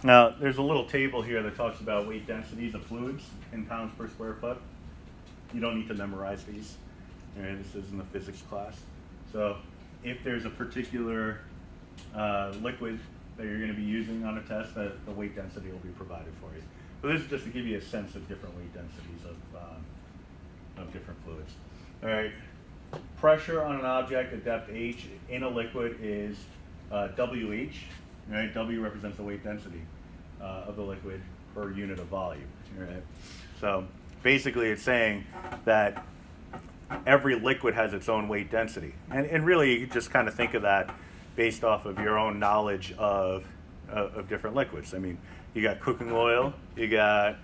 Now, there's a little table here that talks about weight densities of fluids in pounds per square foot. You don't need to memorize these. This is in the physics class. So if there's a particular liquid that you're going to be using on a test, the weight density will be provided for you. But this is just to give you a sense of different weight densities of different fluids. All right. Pressure on an object at depth h in a liquid is WH. Right? W represents the weight density of the liquid per unit of volume. Right? So basically it's saying that every liquid has its own weight density. And really you just kind of think of that based off of your own knowledge of different liquids. I mean, you got cooking oil, you got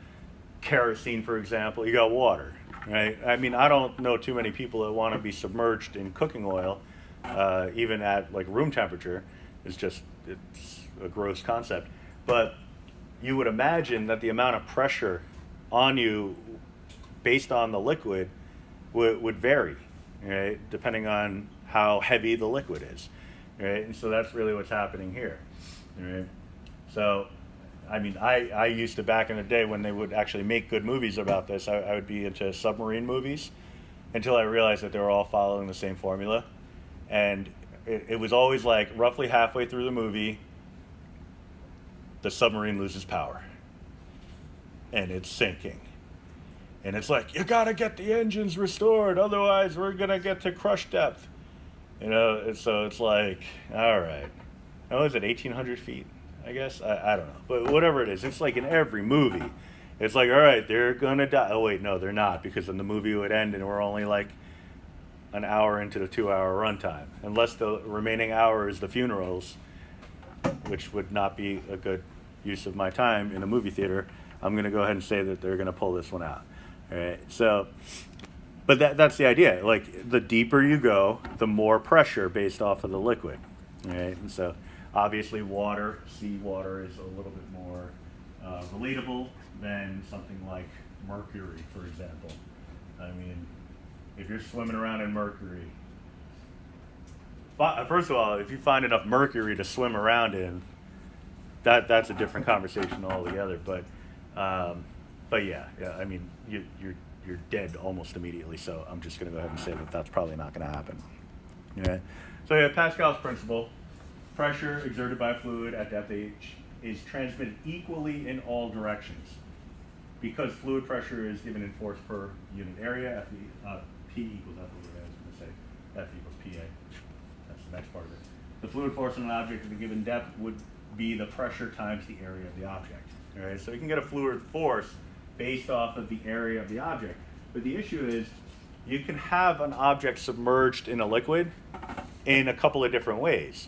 kerosene, for example, you got water. Right? I mean, I don't know too many people that want to be submerged in cooking oil, even at like room temperature. It's a gross concept. But you would imagine that the amount of pressure on you based on the liquid would vary, right? Depending on how heavy the liquid is. Right? And so that's really what's happening here. Right? So I mean, I used to, back in the day when they would actually make good movies about this, I would be into submarine movies until I realized that they were all following the same formula. And it was always like roughly halfway through the movie, the submarine loses power. And it's sinking. And it's like, you gotta get the engines restored, otherwise we're gonna get to crush depth. You know, and so it's like, all right. How is it, 1,800 feet? I guess, I don't know, but whatever it is, it's like in every movie. It's like, all right, they're gonna die. Oh wait, no, they're not, because then the movie would end and we're only like an hour into the 2-hour runtime. Unless the remaining hour is the funerals, which would not be a good use of my time in a movie theater, I'm gonna go ahead and say that they're gonna pull this one out. All right, so, but that's the idea. Like, the deeper you go, the more pressure based off of the liquid. All right, and so obviously seawater is a little bit more relatable than something like mercury, for example. I mean, if you're swimming around in mercury, first of all, if you find enough mercury to swim around in, that's a different conversation altogether. But yeah, I mean, you're dead almost immediately. So I'm just going to go ahead and say that that's probably not going to happen. Yeah. So yeah, Pascal's principle. Pressure exerted by a fluid at depth h is transmitted equally in all directions. Because fluid pressure is given in force per unit area, P equals F over A, I was going to say, F equals PA. That's the next part of it. The fluid force on an object at a given depth would be the pressure times the area of the object. All right? So you can get a fluid force based off of the area of the object. But the issue is, you can have an object submerged in a liquid in a couple of different ways.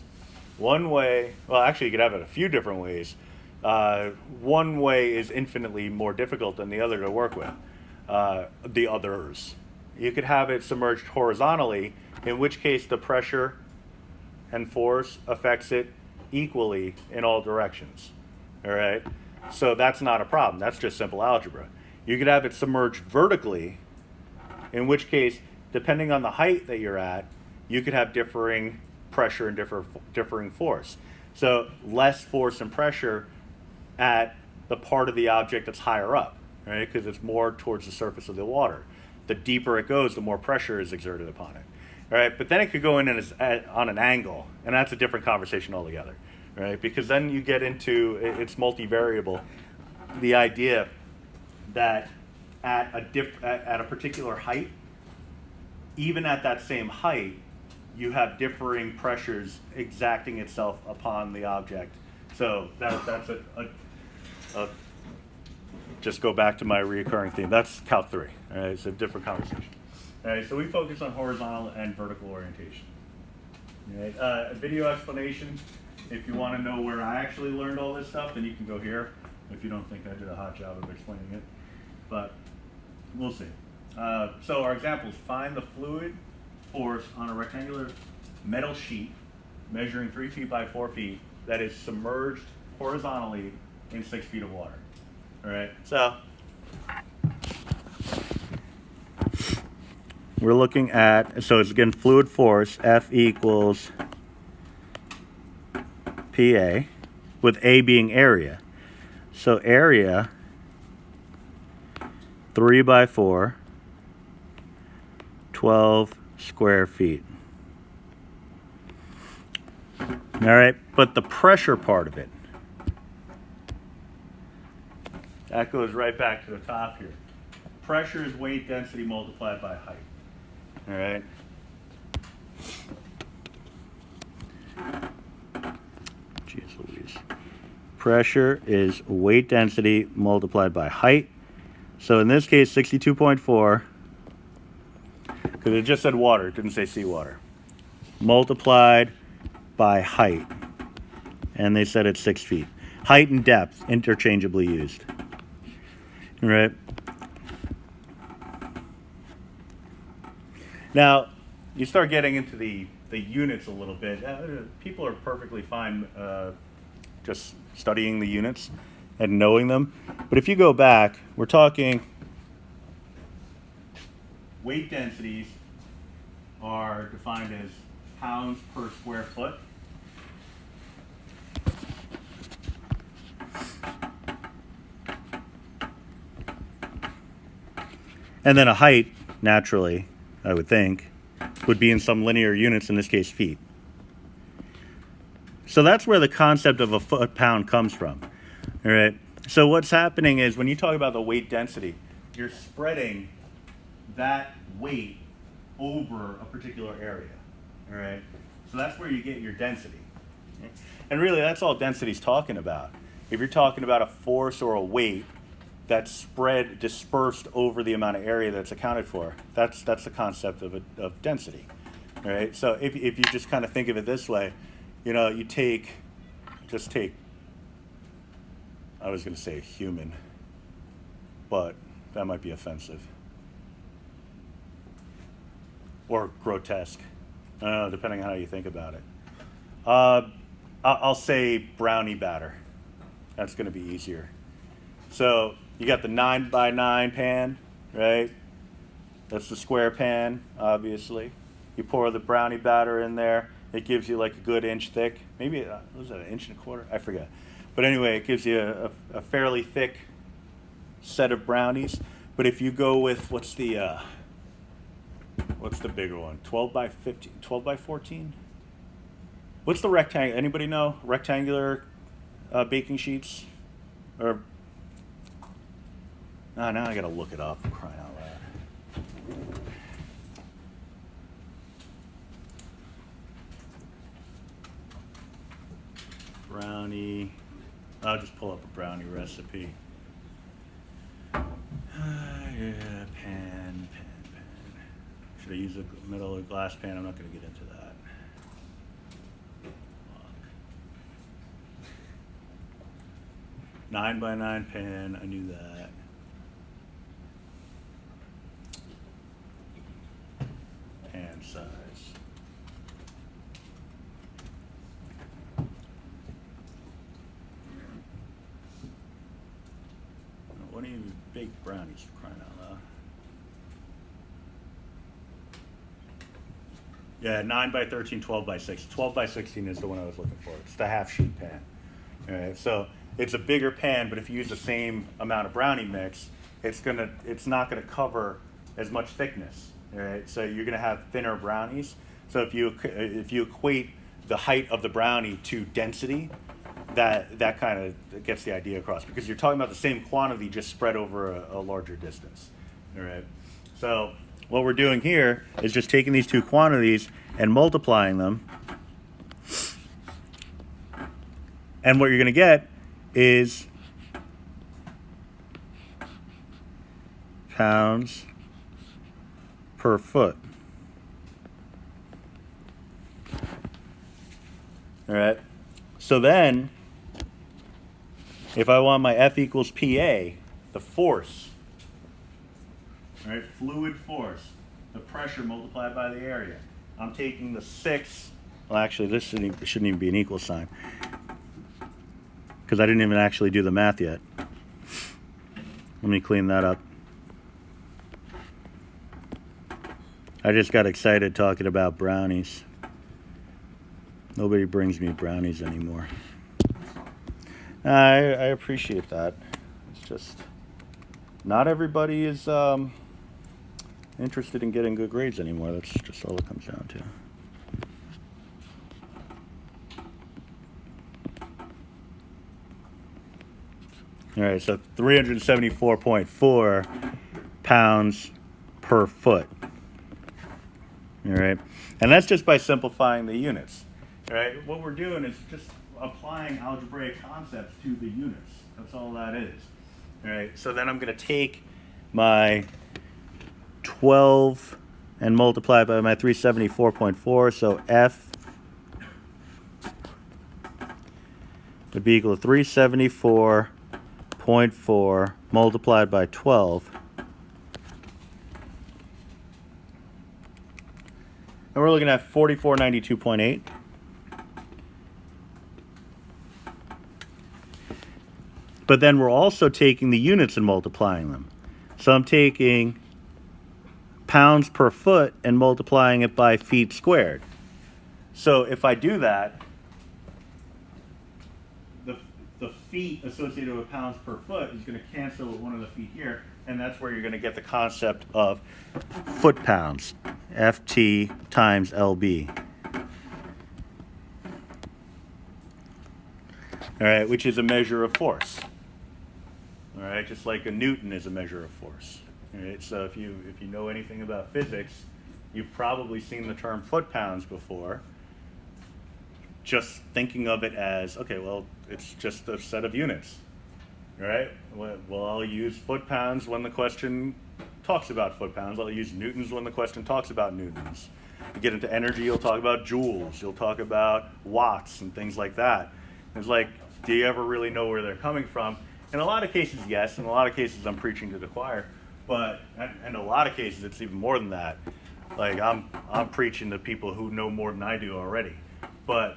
One way, well, actually you could have it a few different ways. One way is infinitely more difficult than the other to work with. The others. You could have it submerged horizontally, in which case the pressure and force affects it equally in all directions. All right? So that's not a problem. That's just simple algebra. You could have it submerged vertically, in which case, depending on the height that you're at, you could have differing pressure and differing force. So less force and pressure at the part of the object that's higher up, right? Because it's more towards the surface of the water. The deeper it goes, the more pressure is exerted upon it. All right, but then it could go in on an angle, and that's a different conversation altogether, right? Because then you get into, it's multivariable. The idea that at a particular height, even at that same height, you have differing pressures exacting itself upon the object. So that's just go back to my reoccurring theme. That's Calc 3. All right, it's a different conversation. All right, so we focus on horizontal and vertical orientation. All right, a video explanation. If you want to know where I actually learned all this stuff, then you can go here. If you don't think I did a hot job of explaining it, but we'll see. So our examples: find the fluid force on a rectangular metal sheet measuring 3 feet by 4 feet that is submerged horizontally in 6 feet of water. All right, so we're looking at, so it's again fluid force, F equals PA, with A being area. So area, 3 by 4, 12 square feet. All right, but the pressure part of it, that goes right back to the top here. Pressure is weight density multiplied by height. All right. Jeez Louise. Pressure is weight density multiplied by height. So in this case, 62.4, because it just said water, it didn't say seawater, multiplied by height. And they said it's 6 feet. Height and depth, interchangeably used. All right. Now, you start getting into the units a little bit. People are perfectly fine just studying the units and knowing them. But if you go back, we're talking weight densities are defined as pounds per square foot. And then a height, naturally, I would think, would be in some linear units, in this case feet. So that's where the concept of a foot-pound comes from. All right. So what's happening is when you talk about the weight density, you're spreading that weight over a particular area. All right. So that's where you get your density. And really, that's all density's talking about. If you're talking about a force or a weight that's dispersed over the amount of area that's accounted for, that's the concept of density. All right. So if you just kind of think of it this way, you know, you take, I was going to say human, but that might be offensive. Or grotesque. I don't know, depending on how you think about it. I'll say brownie batter. That's going to be easier. So you got the 9 by 9 pan, right? That's the square pan, obviously. You pour the brownie batter in there. It gives you like a good inch thick. Maybe, was that an inch and a quarter? I forget. But anyway, it gives you a fairly thick set of brownies. But if you go with, what's the bigger one? 12 by 15, 12 by 14? What's the rectangle? Anybody know? Rectangular baking sheets? Or, now I gotta look it up, crying out loud. Brownie, I'll just pull up a brownie recipe. Yeah, pan. Should I use a metal or glass pan? I'm not gonna get into that. 9 by 9 pan, I knew that. Pan size. What do you bake brownies, for crying out loud? Yeah, 9 by 13, 12 by 6. 12 by 16 is the one I was looking for. It's the half sheet pan. All right, so it's a bigger pan, but if you use the same amount of brownie mix, it's not gonna cover as much thickness. All right, so you're gonna have thinner brownies. So if you equate the height of the brownie to density, that kind of gets the idea across, because you're talking about the same quantity just spread over a larger distance. All right. So what we're doing here is just taking these two quantities and multiplying them. And what you're going to get is pounds per foot. All right. So then, if I want my F equals PA, the force, all right, fluid force, the pressure multiplied by the area, I'm taking the 6, well actually this shouldn't even be an equal sign, because I didn't even actually do the math yet. Let me clean that up. I just got excited talking about brownies. Nobody brings me brownies anymore. I appreciate that. It's just not everybody is interested in getting good grades anymore. That's just all it comes down to. All right, so 374.4 pounds per foot. All right, and that's just by simplifying the units. All right, what we're doing is just applying algebraic concepts to the units. That's all that is. All right, so then I'm going to take my 12 and multiply by my 374.4, so F would be equal to 374.4 multiplied by 12. And we're looking at 4492.8. But then we're also taking the units and multiplying them. So I'm taking pounds per foot and multiplying it by feet squared. So if I do that, the feet associated with pounds per foot is going to cancel with one of the feet here, and that's where you're going to get the concept of foot pounds, FT times LB. All right, which is a measure of force. All right, just like a Newton is a measure of force. All right, so if you know anything about physics, you've probably seen the term foot-pounds before, just thinking of it as, okay, well, it's just a set of units. All right, well, I'll use foot-pounds when the question talks about foot-pounds. I'll use newtons when the question talks about newtons. You get into energy, you'll talk about joules. You'll talk about watts and things like that. It's like, do you ever really know where they're coming from? In a lot of cases, yes. In a lot of cases, I'm preaching to the choir. But in a lot of cases, it's even more than that. Like, I'm preaching to people who know more than I do already. But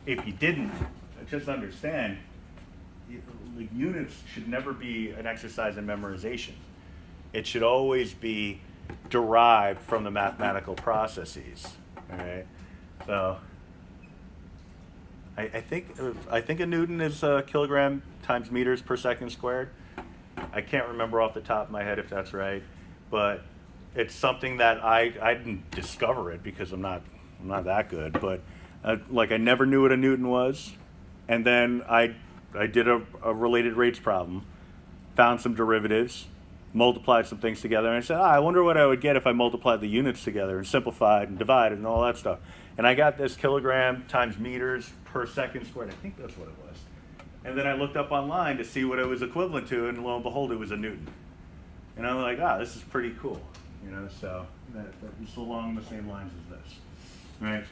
if you didn't, just understand, the units should never be an exercise in memorization. It should always be derived from the mathematical processes. All right? So I think a Newton is kilogram times meters per second squared. I can't remember off the top of my head if that's right, but it's something that I didn't discover it because I'm not that good. But like I never knew what a Newton was, and then I did a related rates problem, found some derivatives, multiplied some things together, and I said, I wonder what I would get if I multiplied the units together and simplified and divided and all that stuff. And I got this kilogram times meters per second squared. I think that's what it was. And then I looked up online to see what it was equivalent to, and lo and behold, it was a Newton. And I'm like, this is pretty cool. You know, so that's along the same lines as this. Right?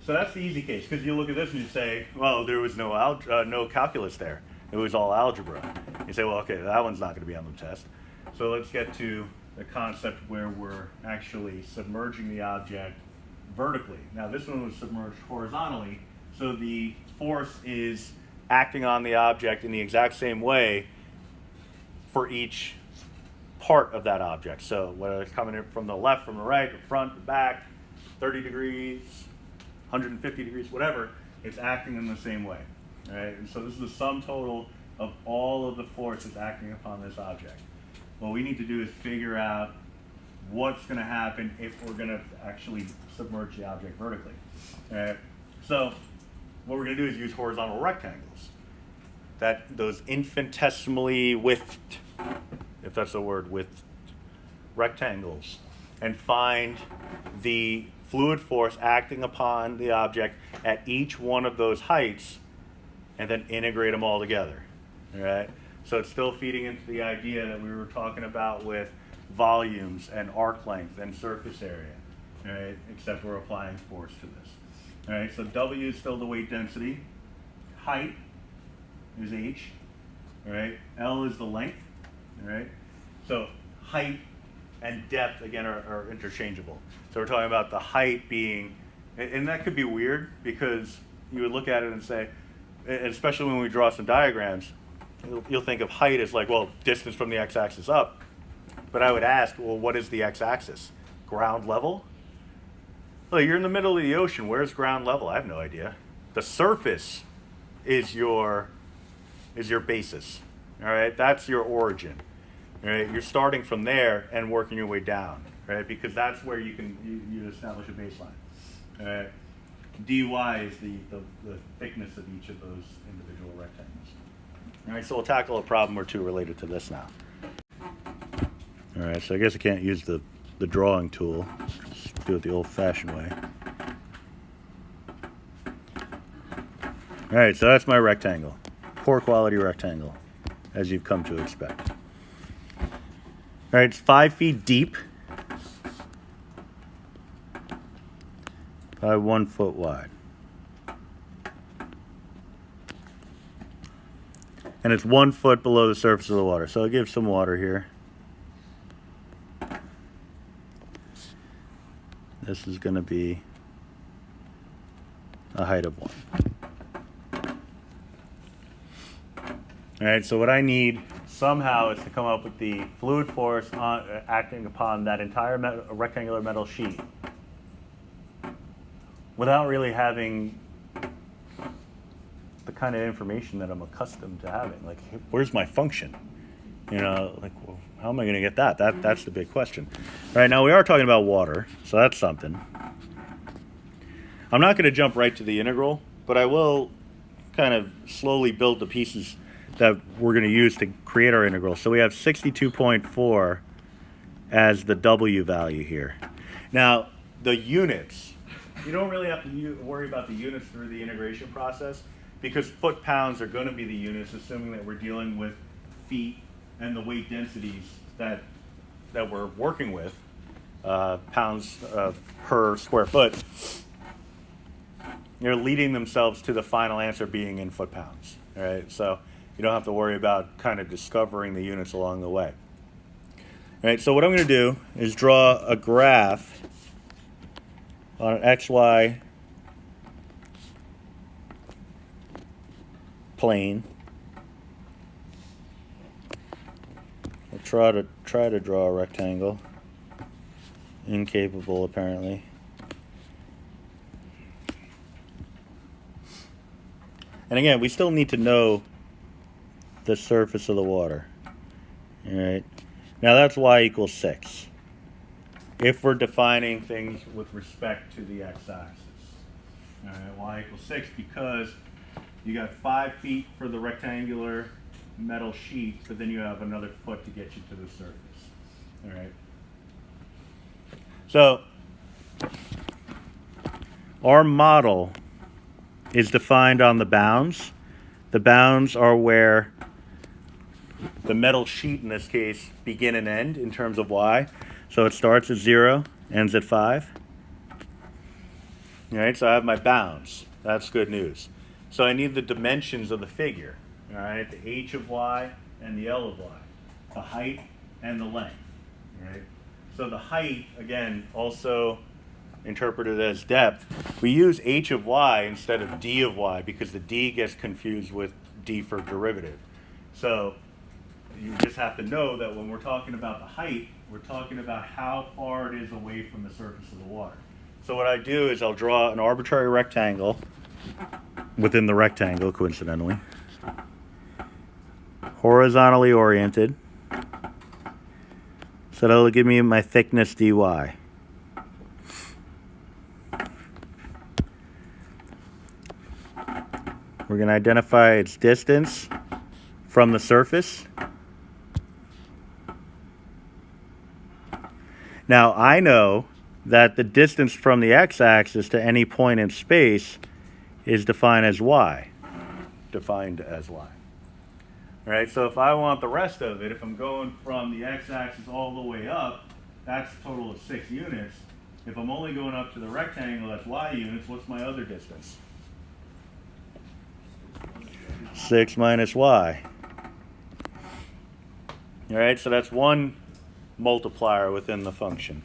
So that's the easy case, because you look at this and you say, well, there was no calculus there. It was all algebra. You say, well, okay, that one's not going to be on the test. So let's get to the concept where we're actually submerging the object vertically. Now, this one was submerged horizontally, so the force is acting on the object in the exact same way for each part of that object. So whether it's coming in from the left, from the right, the front, the back, 30 degrees, 150 degrees, whatever, it's acting in the same way. Right? And so this is the sum total of all of the forces acting upon this object. What we need to do is figure out what's going to happen if we're going to actually submerge the object vertically. All right? So what we're going to do is use horizontal rectangles. Those infinitesimally widthed, if that's a word, widthed rectangles, and find the fluid force acting upon the object at each one of those heights, and then integrate them all together. All right? So it's still feeding into the idea that we were talking about with volumes and arc length and surface area, right? Except we're applying force to this. All right, so W is still the weight density. Height is H. All right, L is the length. All right, so height and depth, again, are interchangeable. So we're talking about the height being, and that could be weird because you would look at it and say, and especially when we draw some diagrams, you'll think of height as like, well, distance from the x-axis up. But I would ask, well, what is the x-axis? Ground level? Well, you're in the middle of the ocean. Where's ground level? I have no idea. The surface is your is your basis. All right, that's your origin. All right, you're starting from there and working your way down, right? Because that's where you establish a baseline. All right, dy is the thickness of each of those individual rectangles. All right, so we'll tackle a problem or two related to this now. All right, so I guess I can't use the drawing tool. Just do it the old-fashioned way. All right, so that's my rectangle. Poor quality rectangle, as you've come to expect. All right, it's 5 feet deep by 1 foot wide. And it's 1 foot below the surface of the water. So I'll give some water here. This is going to be a height of 1. All right, so what I need somehow is to come up with the fluid force acting upon that entire rectangular metal sheet without really having the kind of information that I'm accustomed to having. Like, where's my function? You know, like, well, how am I going to get that? That's the big question. All right, now we are talking about water, so that's something. I'm not going to jump right to the integral, but I will kind of slowly build the pieces that we're going to use to create our integral. So we have 62.4 as the W value here. Now, the units, you don't really have to worry about the units through the integration process because foot-pounds are going to be the units, assuming that we're dealing with feet and the weight densities that we're working with, pounds per square foot. They're leading themselves to the final answer being in foot-pounds. All right, so you don't have to worry about kind of discovering the units along the way. All right, so what I'm going to do is draw a graph on an XY plane. I'll try to draw a rectangle. Incapable, apparently. And again, we still need to know the surface of the water. All right. Now that's y equals 6. If we're defining things with respect to the x-axis. All right, y equals 6 because you got 5 feet for the rectangular metal sheet, but then you have another foot to get you to the surface. All right. So our model is defined on the bounds. The bounds are where the metal sheet, in this case, begin and end in terms of y. So it starts at 0, ends at 5. All right, so I have my bounds. That's good news. So I need the dimensions of the figure. All right, the h of y and the l of y, the height and the length. All right. So the height, again, also interpreted as depth. We use h of y instead of d of y because the d gets confused with d for derivative. So you just have to know that when we're talking about the height, we're talking about how far it is away from the surface of the water. So what I do is I'll draw an arbitrary rectangle within the rectangle, coincidentally, horizontally oriented, so that'll give me my thickness dy. We're going to identify its distance from the surface. Now, I know that the distance from the x-axis to any point in space is defined as y. All right, so if I want the rest of it, if I'm going from the x-axis all the way up, that's a total of 6 units. If I'm only going up to the rectangle, that's y units. What's my other distance? 6 minus y. All right, so that's one multiplier within the function.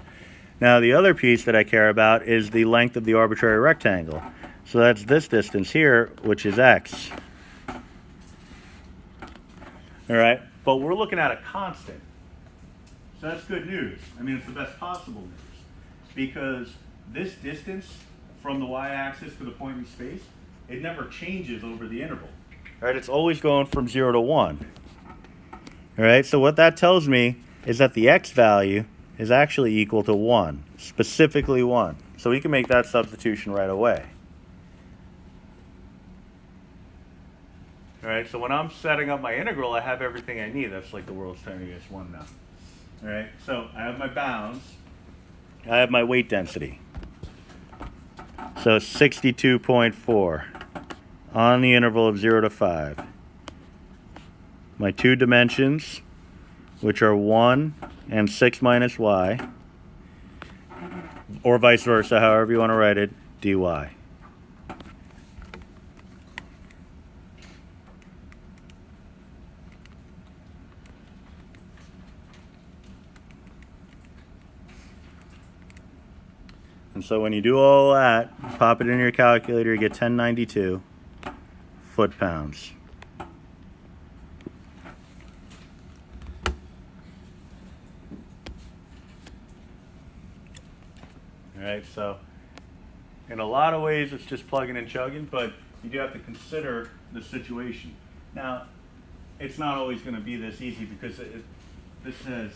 Now the other piece that I care about is the length of the arbitrary rectangle. So that's this distance here, which is x. All right, but we're looking at a constant. So that's good news. I mean, it's the best possible news because this distance from the y-axis to the point in space, it never changes over the interval. right? It's always going from 0 to 1. All right, so what that tells me is that the x value is actually equal to 1, specifically 1. So we can make that substitution right away. All right, so when I'm setting up my integral, I have everything I need. That's like the world's tiniest one now. All right, so I have my bounds. I have my weight density. So 62.4 on the interval of 0 to 5. My two dimensions, which are 1 and 6 minus y, or vice versa, however you want to write it, dy. And so when you do all that, pop it in your calculator, you get 1092 foot-pounds. All right, so in a lot of ways it's just plugging and chugging, but you do have to consider the situation. Now, it's not always going to be this easy because this has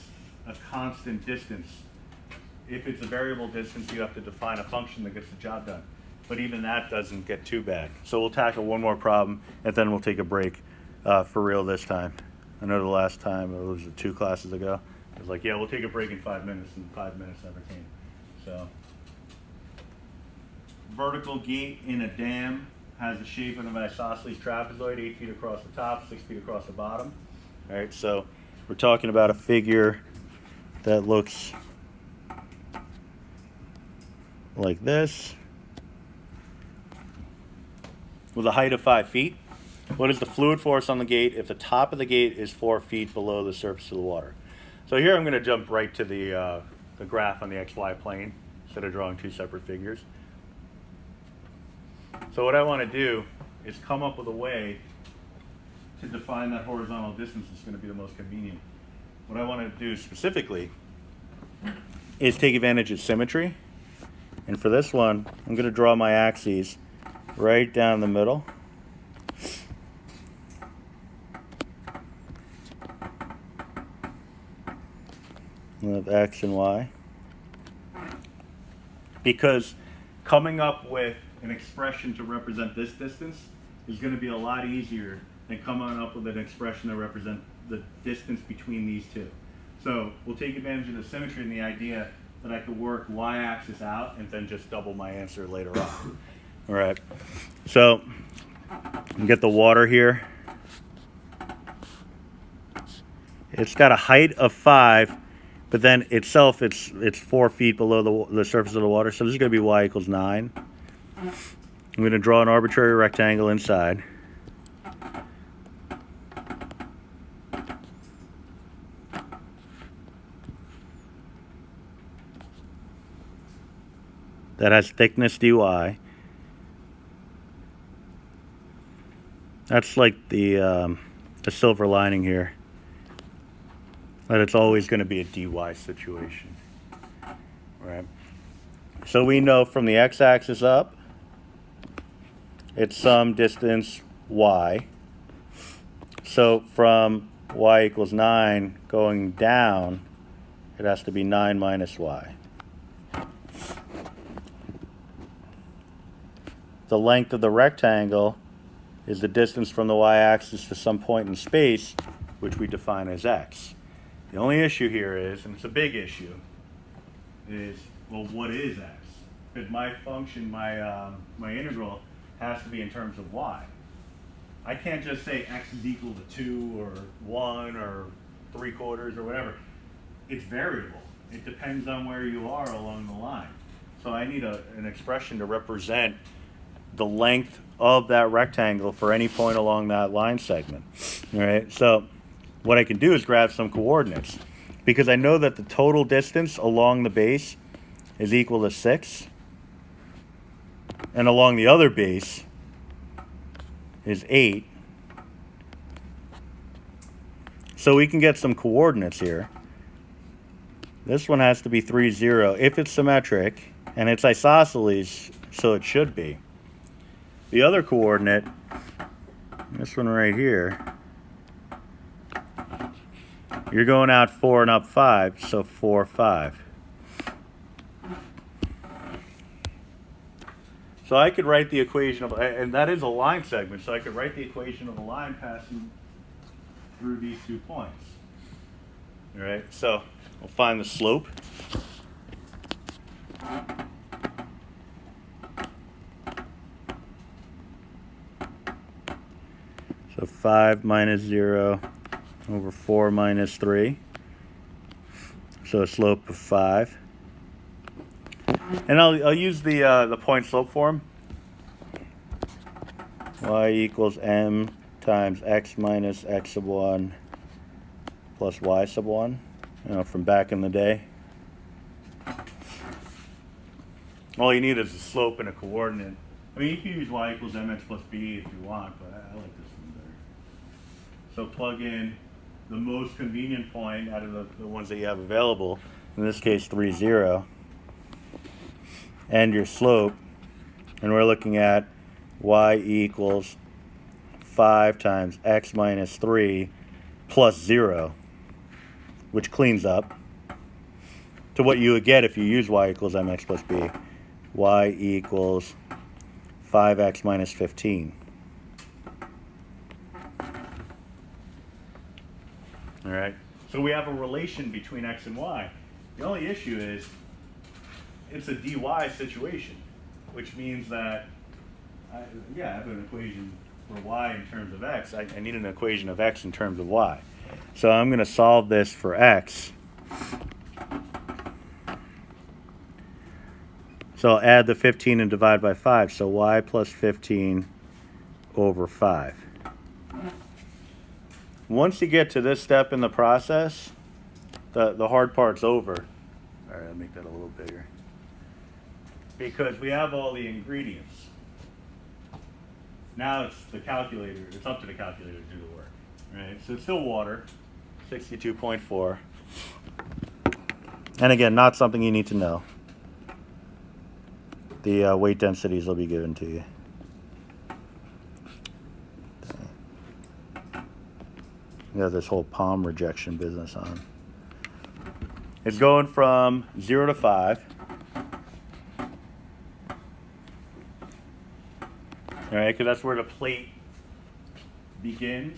a constant distance. If it's a variable distance, you have to define a function that gets the job done. But even that doesn't get too bad. So we'll tackle one more problem, and then we'll take a break for real this time. I know the last time, it was 2 classes ago, I was like, yeah, we'll take a break in 5 minutes, and 5 minutes never came. So, vertical gate in a dam has the shape of an isosceles trapezoid, 8 feet across the top, 6 feet across the bottom. All right, so we're talking about a figure that looks like this, with a height of 5 feet. What is the fluid force on the gate if the top of the gate is 4 feet below the surface of the water? So here I'm going to jump right to the graph on the XY plane instead of drawing 2 separate figures. So what I want to do is come up with a way to define that horizontal distance that's going to be the most convenient. What I want to do specifically is take advantage of symmetry. And for this one, I'm going to draw my axes right down the middle. With x and y. Because coming up with an expression to represent this distance is going to be a lot easier than coming up with an expression to represent the distance between these two. So we'll take advantage of the symmetry and the idea that I could work y-axis out and then just double my answer later on. All right, so you get the water here. It's got a height of 5, but then itself it's 4 feet below the surface of the water, so this is going to be y equals 9. I'm going to draw an arbitrary rectangle inside. That has thickness dy. That's like the silver lining here. That it's always going to be a dy situation. Right? So we know from the x-axis up, it's some distance y. So from y equals 9 going down, it has to be 9 minus y. The length of the rectangle is the distance from the y-axis to some point in space, which we define as x. The only issue here is, and it's a big issue, is, well, what is x? Because my function, my integral, has to be in terms of y. I can't just say x is equal to 2 or 1 or 3/4 or whatever. It's variable. It depends on where you are along the line. So I need an expression to represent the length of that rectangle for any point along that line segment. All right, so what I can do is grab some coordinates, because I know that the total distance along the base is equal to 6, and along the other base is 8. So we can get some coordinates here. This one has to be 3, 0 if it's symmetric, and it's isosceles, so it should be. The other coordinate, this one right here, you're going out 4 and up 5, so 4, 5. So I could write the equation of, and that is a line segment, so I could write the equation of a line passing through these 2 points. All right, so we'll find the slope. So 5 minus 0 over 4 minus 3. So a slope of 5. And I'll use the point slope form. Y equals m times x minus x sub 1 plus y sub 1, from back in the day. All you need is a slope and a coordinate. I mean, you can use y equals mx plus b if you want, but I like this one better. So plug in the most convenient point out of the ones that you have available, in this case 3, 0, and your slope, and we're looking at y equals 5 times x minus 3 plus 0, which cleans up to what you would get if you use y equals mx plus b. Y equals 5x minus 15. All right, so we have a relation between x and y. The only issue is it's a dy situation, which means that, I have an equation for y in terms of x. I need an equation of x in terms of y. So I'm going to solve this for x. So I'll add the 15 and divide by 5. So y plus 15 over 5. Once you get to this step in the process, the hard part's over. All right, I'll make that a little bigger. Because we have all the ingredients. Now it's the calculator, it's up to the calculator to do the work. Right? So it's still water, 62.4. And again, not something you need to know. The weight densities will be given to you. You have this whole palm rejection business on. It's going from 0 to 5. All right, because that's where the plate begins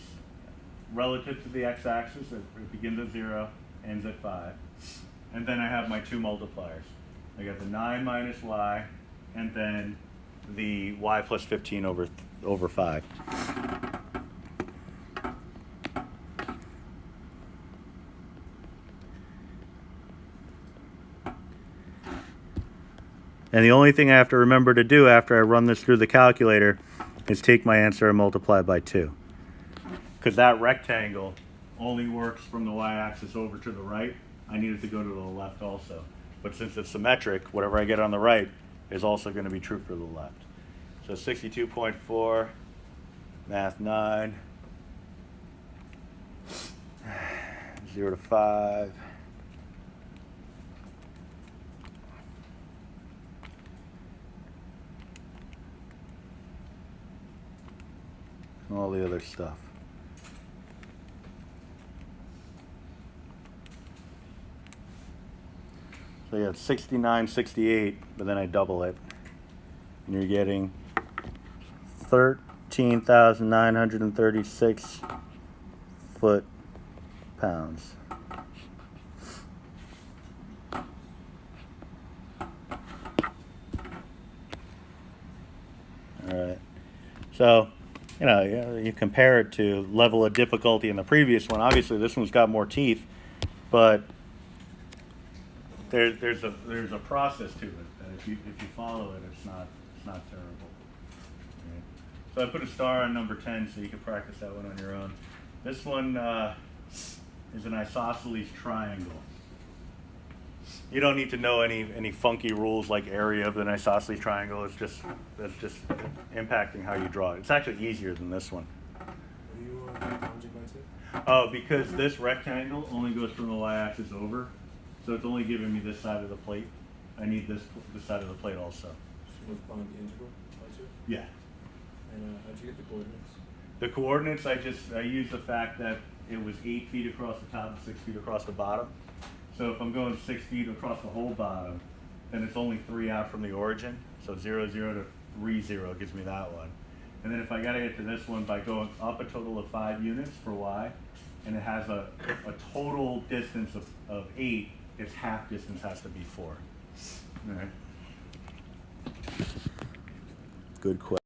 relative to the x-axis. It begins at 0, ends at 5. And then I have my 2 multipliers. I got the 9 minus y, and then the y plus 15 over 5. And the only thing I have to remember to do after I run this through the calculator is take my answer and multiply by 2. Because that rectangle only works from the y-axis over to the right. I need it to go to the left also. But since it's symmetric, whatever I get on the right is also going to be true for the left. So 62.4, math 9, 0 to 5. And all the other stuff. So you have 69, 68, but then I double it. And you're getting 13,936 foot-pounds. All right. So, you compare it to level of difficulty in the previous one. Obviously, this one's got more teeth, but there's a process to it that if you follow it, it's not terrible. Right? So I put a star on number 10 so you can practice that one on your own. This one is an isosceles triangle. You don't need to know any funky rules like area of an isosceles triangle. That's just impacting how you draw it. It's actually easier than this one. What are you challenging by 2? Oh, because this rectangle only goes from the y-axis over, so it's only giving me this side of the plate. I need this side of the plate also. So you find the integral by 2? Yeah. And how'd you get the coordinates? The coordinates, I use the fact that it was 8 feet across the top and 6 feet across the bottom. So if I'm going 6 feet across the whole bottom, then it's only 3 out from the origin. So 0, 0 to 3, 0 gives me that one. And then if I gotta get to this one by going up a total of 5 units for y, and it has a total distance of 8, its half distance has to be 4. All right. Good question.